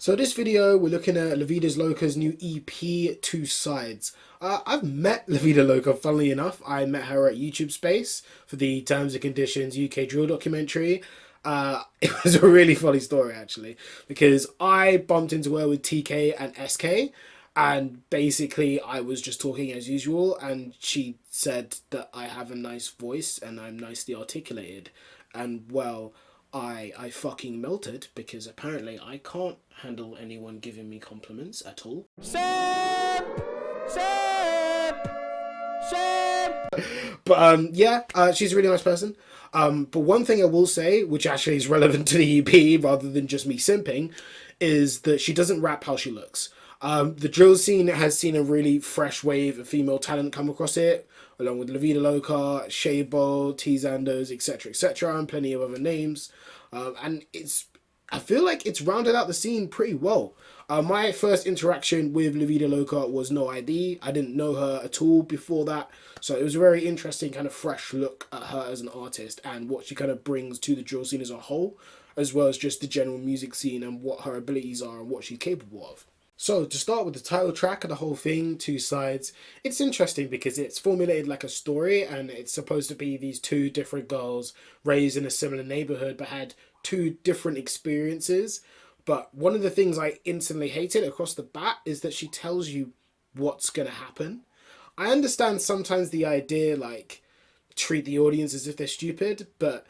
So this video, we're looking at Lavida Loca's new EP, Two Sides. I've met Lavida Loca, funnily enough. I met her at YouTube Space for the Terms and Conditions UK Drill documentary. It was a really funny story, actually, because I bumped into her with TK and SK, and basically I was just talking as usual, and she said that I have a nice voice and I'm nicely articulated, and well, I fucking melted because apparently I can't handle anyone giving me compliments at all. Sam! Sam! Sam! But yeah, she's a really nice person. But one thing I will say, which actually is relevant to the EP rather than just me simping, is that she doesn't rap how she looks. The drill scene has seen a really fresh wave of female talent come across it, along with Lavida Loca, Shabo, T Zandos, etc., and plenty of other names. And I feel like it's rounded out the scene pretty well. My first interaction with Lavida Loca was no ID. I didn't know her at all before that. So it was a very interesting kind of fresh look at her as an artist and what she kind of brings to the drill scene as a whole, as well as just the general music scene and what her abilities are and what she's capable of. So to start with the title track of the whole thing, Two Sides, it's interesting because it's formulated like a story and it's supposed to be these two different girls raised in a similar neighborhood but had two different experiences. But one of the things I instantly hated across the bat is that she tells you what's going to happen. I understand sometimes the idea like treat the audience as if they're stupid, but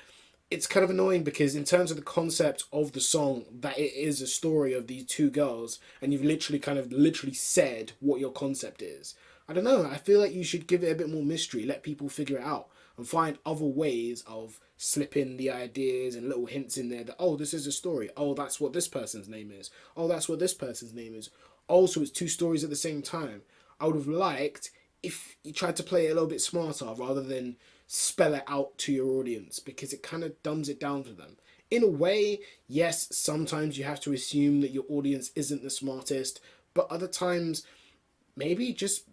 it's kind of annoying because in terms of the concept of the song, that it is a story of these two girls and you've literally said what your concept is. I don't know, I feel like you should give it a bit more mystery, let people figure it out and find other ways of slipping the ideas and little hints in there that, oh, this is a story, oh, that's what this person's name is, oh, that's what this person's name is. Also, it's two stories at the same time. I would have liked if you tried to play it a little bit smarter rather than spell it out to your audience, because it kind of dumbs it down for them. In a way, yes, sometimes you have to assume that your audience isn't the smartest, but other times, maybe just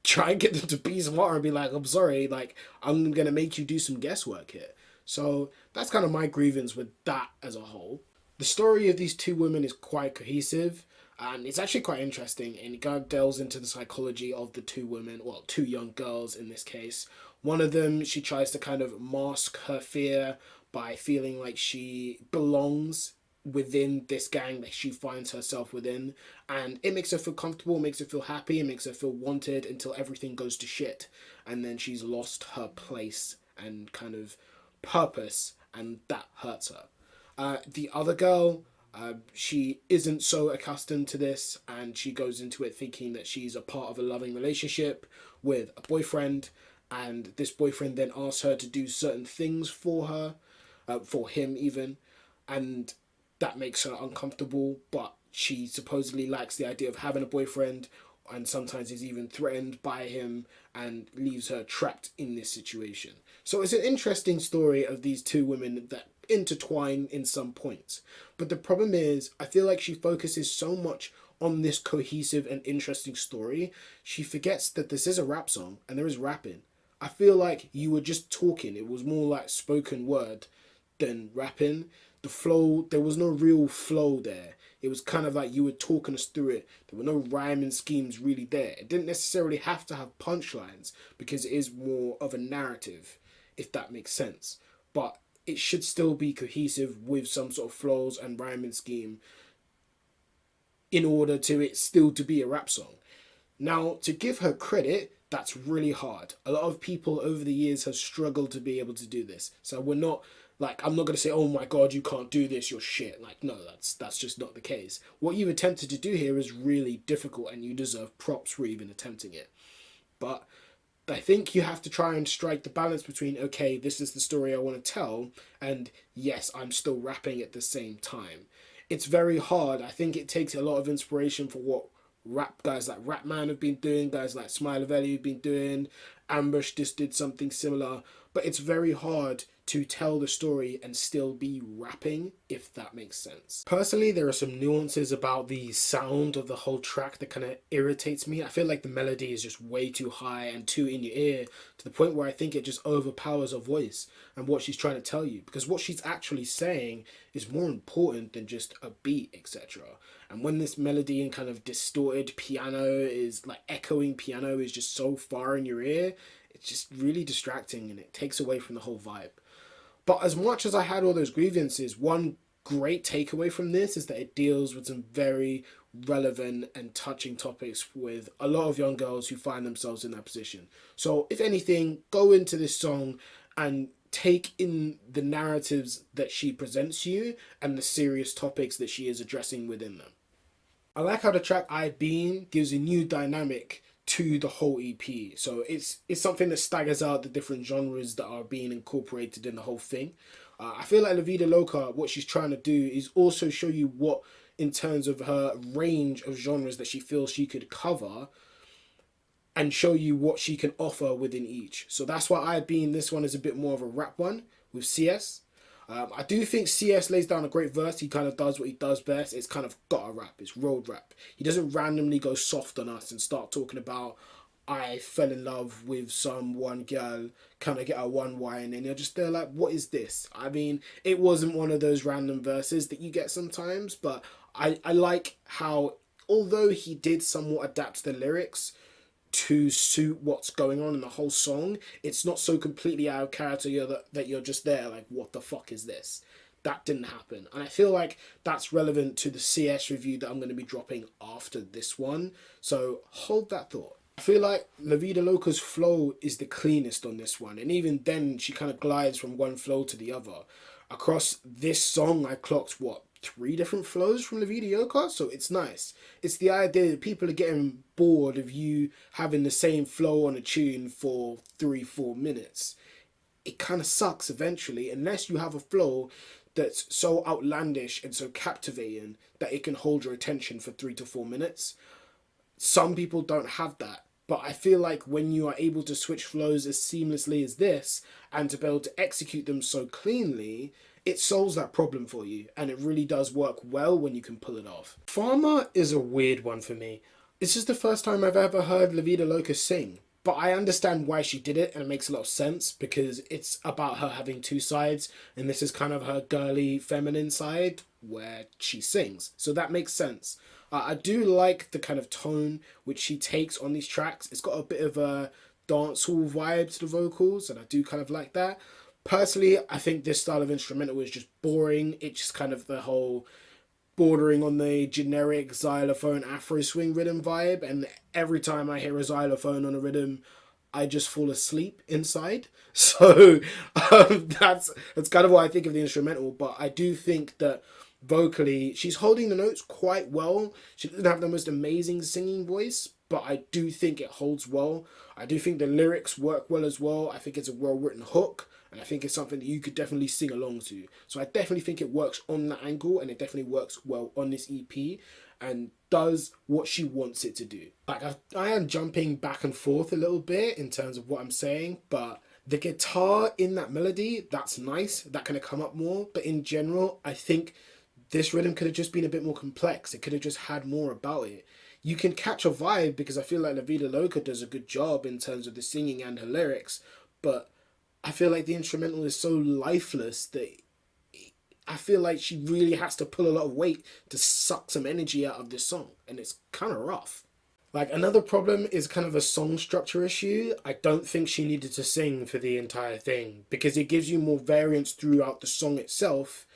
try and get them to be smarter and be like, I'm sorry, like, I'm going to make you do some guesswork here. So that's kind of my grievance with that as a whole. The story of these two women is quite cohesive and it's actually quite interesting, and it kind of delves into the psychology of the two women, well, two young girls in this case. One of them, she tries to kind of mask her fear by feeling like she belongs within this gang that she finds herself within, and it makes her feel comfortable, makes her feel happy, it makes her feel wanted until everything goes to shit and then she's lost her place and kind of purpose, and that hurts her. The other girl, she isn't so accustomed to this and she goes into it thinking that she's a part of a loving relationship with a boyfriend, and this boyfriend then asks her to do certain things for her, for him even, and that makes her uncomfortable, but she supposedly likes the idea of having a boyfriend and sometimes is even threatened by him and leaves her trapped in this situation. So it's an interesting story of these two women that intertwine in some points. But the problem is, I feel like she focuses so much on this cohesive and interesting story, she forgets that this is a rap song and there is rapping. I feel like you were just talking. It was more like spoken word than rapping. The flow, there was no real flow there. It was kind of like you were talking us through it. There were no rhyming schemes really there. It didn't necessarily have to have punchlines because it is more of a narrative, if that makes sense. But it should still be cohesive with some sort of flows and rhyming scheme in order to it still to be a rap song. Now, to give her credit, that's really hard. A lot of people over the years have struggled to be able to do this. So we're not, like, I'm not going to say, oh my God, you can't do this, you're shit. Like, no, that's just not the case. What you've attempted to do here is really difficult and you deserve props for even attempting it. But I think you have to try and strike the balance between, okay, this is the story I want to tell, and yes, I'm still rapping at the same time. It's very hard. I think it takes a lot of inspiration for what rap guys like Rapman have been doing, guys like Smile Valley have been doing, Ambush just did something similar, but it's very hard to tell the story and still be rapping, if that makes sense. Personally, there are some nuances about the sound of the whole track that kind of irritates me. I feel like the melody is just way too high and too in your ear, to the point where I think it just overpowers her voice and what she's trying to tell you, because what she's actually saying is more important than just a beat, etc. And when this melody and kind of distorted piano is like echoing piano is just so far in your ear, it's just really distracting and it takes away from the whole vibe. But as much as I had all those grievances, one great takeaway from this is that it deals with some very relevant and touching topics with a lot of young girls who find themselves in that position. So if anything, go into this song and take in the narratives that she presents you and the serious topics that she is addressing within them. I like how the track I Been gives a new dynamic to the whole EP. So it's something that staggers out the different genres that are being incorporated in the whole thing. I feel like Lavida Loca, what she's trying to do is also show you what, in terms of her range of genres that she feels she could cover, and show you what she can offer within each. So that's why I Been, this one is a bit more of a rap one with CS. I do think CS lays down a great verse. He kind of does what he does best. It's kind of got a rap. It's road rap. He doesn't randomly go soft on us and start talking about, I fell in love with some one girl, can I get a one wine? And you're just there like, what is this? I mean, it wasn't one of those random verses that you get sometimes, but I like how, although he did somewhat adapt the lyrics to suit what's going on in the whole song, it's not so completely out of character that you're just there like, what the fuck is this? That didn't happen. And I feel like that's relevant to the CS review that I'm going to be dropping after this one. So hold that thought. I feel like Lavida Loca's flow is the cleanest on this one. And even then, she kind of glides from one flow to the other. Across this song, I clocked, what, 3 different flows from Lavida Loca? So it's nice. It's the idea that people are getting bored of you having the same flow on a tune for 3-4 minutes. It kind of sucks eventually, unless you have a flow that's so outlandish and so captivating that it can hold your attention for 3 to 4 minutes. Some people don't have that. But I feel like when you are able to switch flows as seamlessly as this and to be able to execute them so cleanly, it solves that problem for you. And it really does work well when you can pull it off. Farmer is a weird one for me. It's just the first time I've ever heard Lavida Loca sing. But I understand why she did it, and it makes a lot of sense because it's about her having 2 sides, and this is kind of her girly feminine side where she sings. So that makes sense. I do like the kind of tone which she takes on these tracks. It's got a bit of a dancehall vibe to the vocals, and I do kind of like that. Personally, I think this style of instrumental is just boring. It's just kind of the whole bordering on the generic xylophone afro swing rhythm vibe, and every time I hear a xylophone on a rhythm, I just fall asleep inside. So that's kind of what I think of the instrumental. But I do think that vocally she's holding the notes quite well. She doesn't have the most amazing singing voice, but I do think it holds well. I do think the lyrics work well as well. I think it's a well written hook, and I think it's something that you could definitely sing along to. So I definitely think it works on that angle, and it definitely works well on this EP and does what she wants it to do. Like I am jumping back and forth a little bit in terms of what I'm saying, but the guitar in that melody, that's nice. That can have come up more. But in general, I think this rhythm could have just been a bit more complex. It could have just had more about it. You can catch a vibe because I feel like Lavida Loca does a good job in terms of the singing and her lyrics, but I feel like the instrumental is so lifeless that I feel like she really has to pull a lot of weight to suck some energy out of this song, and it's kind of rough. Like, another problem is kind of a song structure issue. I don't think she needed to sing for the entire thing because it gives you more variance throughout the song itself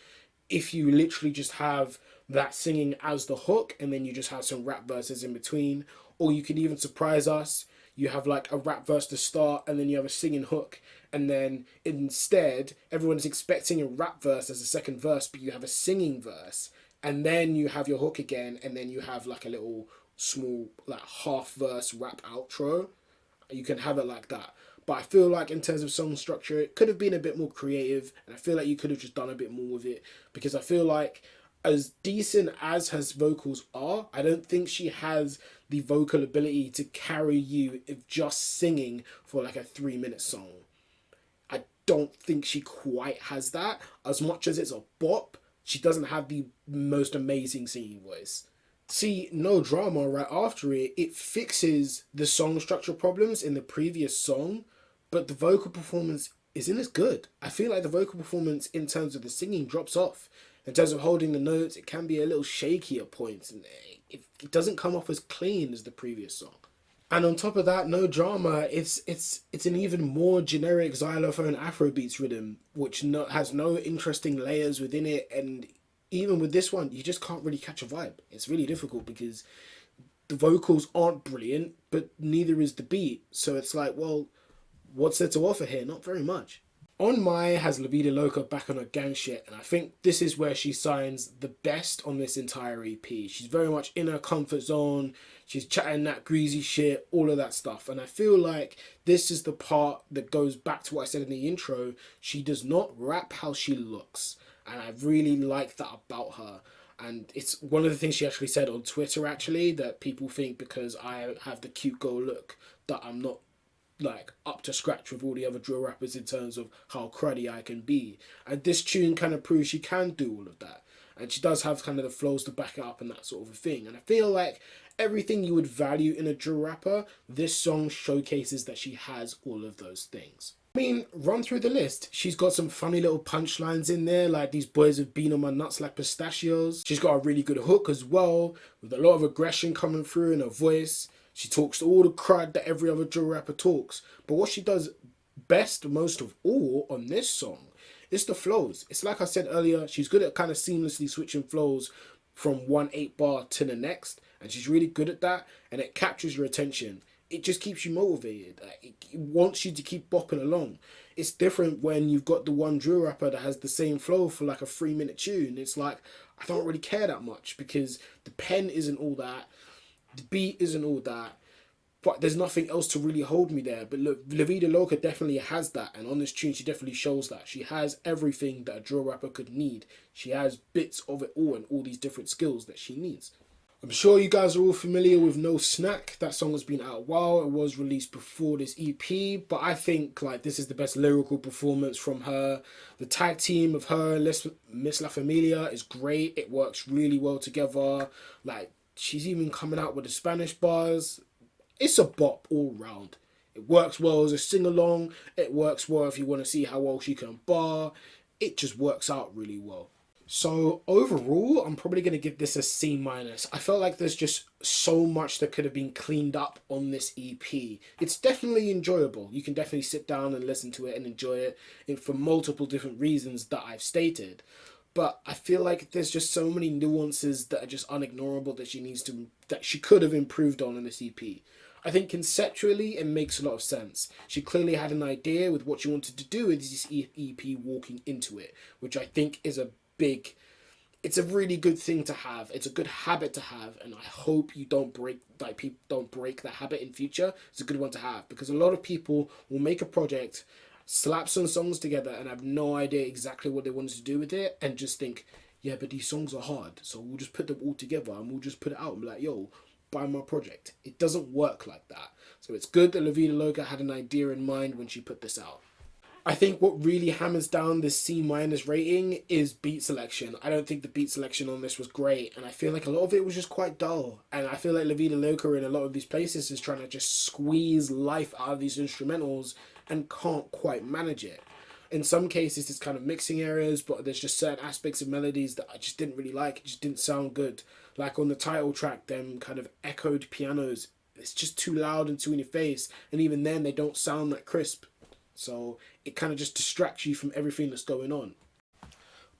if you literally just have that singing as the hook and then you just have some rap verses in between. Or you can even surprise us. You have like a rap verse to start and then you have a singing hook, and then instead everyone's expecting a rap verse as a second verse, but you have a singing verse, and then you have your hook again, and then you have like a little small like half verse rap outro. You can have it like that. But I feel like in terms of song structure, it could have been a bit more creative, and I feel like you could have just done a bit more with it, because I feel like as decent as her vocals are, I don't think she has the vocal ability to carry you if just singing for like a 3-minute song. I don't think she quite has that. As much as it's a bop, she doesn't have the most amazing singing voice. See, No Drama, right after it, it fixes the song structure problems in the previous song, but the vocal performance isn't as good. I feel like the vocal performance in terms of the singing drops off. In terms of holding the notes, it can be a little shaky at points, and it doesn't come off as clean as the previous song. And on top of that, No Drama, it's an even more generic xylophone Afrobeats rhythm, which has no interesting layers within it. And even with this one, you just can't really catch a vibe. It's really difficult because the vocals aren't brilliant, but neither is the beat. So it's like, well, what's there to offer here? Not very much. On My has Lavida Loca back on her gang shit, and I think this is where she signs the best on this entire EP. She's very much in her comfort zone, she's chatting that greasy shit, all of that stuff, and I feel like this is the part that goes back to what I said in the intro. She does not rap how she looks, and I really like that about her. And it's one of the things she actually said on Twitter, actually, that people think because I have the cute girl look that I'm not like up to scratch with all the other drill rappers in terms of how cruddy I can be. And this tune kind of proves she can do all of that. And she does have kind of the flows to back it up and that sort of a thing. And I feel like everything you would value in a drill rapper, this song showcases that she has all of those things. I mean, run through the list. She's got some funny little punchlines in there, like these boys have been on my nuts like pistachios. She's got a really good hook as well, with a lot of aggression coming through in her voice. She talks all the crud that every other drill rapper talks. But what she does best, most of all, on this song, is the flows. It's like I said earlier, she's good at kind of seamlessly switching flows from one 8-bar to the next. And she's really good at that. And it captures your attention. It just keeps you motivated. It wants you to keep bopping along. It's different when you've got the one drill rapper that has the same flow for like a 3-minute tune. It's like, I don't really care that much because the pen isn't all that. The beat isn't all that, but there's nothing else to really hold me there. But look, Lavida Loca definitely has that, and on this tune she definitely shows that. She has everything that a drill rapper could need. She has bits of it all and all these different skills that she needs. I'm sure you guys are all familiar with No Snack. That song has been out a while. It was released before this EP, but I think like this is the best lyrical performance from her. The tag team of her and Miss La Familia is great. It works really well together. Like, she's even coming out with the Spanish bars. It's a bop all round. It works well as a sing-along. It works well if you want to see how well she can bar. It just works out really well. So overall, I'm probably going to give this a C-. I felt like there's just so much that could have been cleaned up on this EP. It's definitely enjoyable. You can definitely sit down and listen to it and enjoy it for multiple different reasons that I've stated. But I feel like there's just so many nuances that are just unignorable that she could have improved on in this EP. I think conceptually it makes a lot of sense. She clearly had an idea with what she wanted to do with this EP walking into it, which I think is it's a really good thing to have. It's a good habit to have, and I hope you people don't break that habit in future. It's a good one to have because a lot of people will make a project, slap some songs together and have no idea exactly what they wanted to do with it and just think, yeah, but these songs are hard, so we'll just put them all together and we'll just put it out and be like, yo, buy my project. It doesn't work like that. So it's good that Lavida Loca had an idea in mind when she put this out. I think what really hammers down this C- rating is beat selection. I don't think the beat selection on this was great, and I feel like a lot of it was just quite dull. And I feel like Lavida Loca in a lot of these places is trying to just squeeze life out of these instrumentals and can't quite manage it. In some cases, it's kind of mixing areas, but there's just certain aspects of melodies that I just didn't really like. It just didn't sound good. Like on the title track, them kind of echoed pianos. It's just too loud and too in your face, and even then, they don't sound that crisp. So it kind of just distracts you from everything that's going on.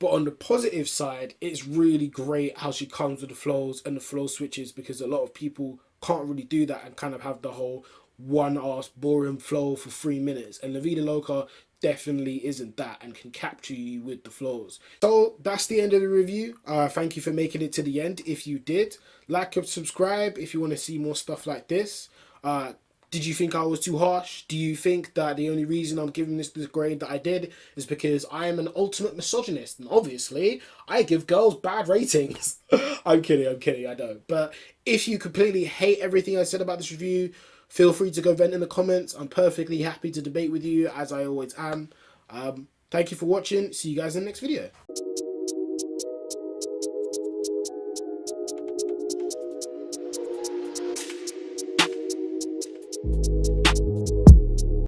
But on the positive side, it's really great how she comes with the flows and the flow switches because a lot of people can't really do that and kind of have the whole one-ass boring flow for 3 minutes. And Lavida Loca definitely isn't that and can capture you with the flows. So that's the end of the review. Thank you for making it to the end. If you did, like and subscribe if you want to see more stuff like this. Did you think I was too harsh? Do you think that the only reason I'm giving this the grade that I did is because I am an ultimate misogynist? And obviously, I give girls bad ratings. I'm kidding, I don't. But if you completely hate everything I said about this review, feel free to go vent in the comments. I'm perfectly happy to debate with you, as I always am. Thank you for watching. See you guys in the next video.